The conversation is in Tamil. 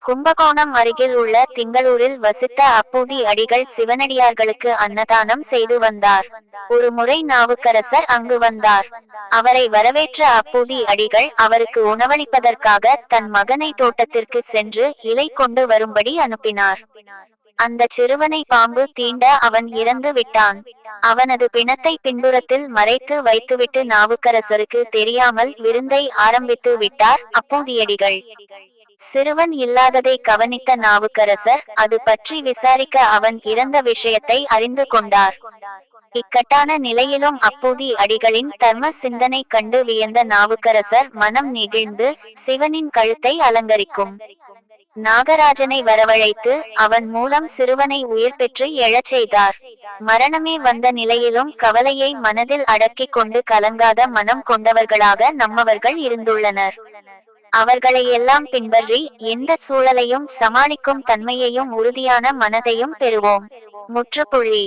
கும்பகோணம் அருகில் உள்ள திங்களூரில் வசித்த அப்பூதி அடிகள் சிவனடியார்களுக்கு அன்னதானம் செய்து வந்தார். ஒரு முறை நாவுக்கரசர் அங்கு வந்தார். அவரை வரவேற்ற அப்பூதி அடிகள் அவருக்கு உணவளிப்பதற்காக தன் மகனை தோட்டத்திற்கு சென்று இலை கொண்டு வரும்படி அனுப்பினார். அந்த சிறுவனை பாம்பு தீண்ட அவன் இறந்து விட்டான். அவனது பிணத்தை பின்புறத்தில் மறைத்து வைத்துவிட்டு நாவுக்கரசருக்கு தெரியாமல் விருந்தை ஆரம்பித்து விட்டார் அப்பூதியடிகள். சிறுவன் இல்லாததை கவனித்த நாவுக்கரசர் அது பற்றி விசாரிக்க அவன் இறந்த விஷயத்தை அறிந்து கொண்டார். இக்கட்டான நிலையிலும் அப்பூதி அடிகளின் தர்ம சிந்தனை கண்டு வியந்த நாவுக்கரசர் மனம் நெகிழ்ந்து சிவனின் கழுத்தை அலங்கரிக்கும் நாகராஜனை வரவழைத்து அவன் மூலம் சிறுவனை உயிர் பெற்று எழச் செய்தார். மரணமே வந்த நிலையிலும் கவலையை மனதில் அடக்கிக் கொண்டு கலங்காத மனம் கொண்டவர்களாக நம்மவர்கள் இருந்துள்ளனர். அவர்களை எல்லாம் பின்பற்றி எந்த சூழலையும் சமாளிக்கும் தன்மையையும் உறுதியான மனதையும் பெறுவோம். முற்றுப்புள்ளி.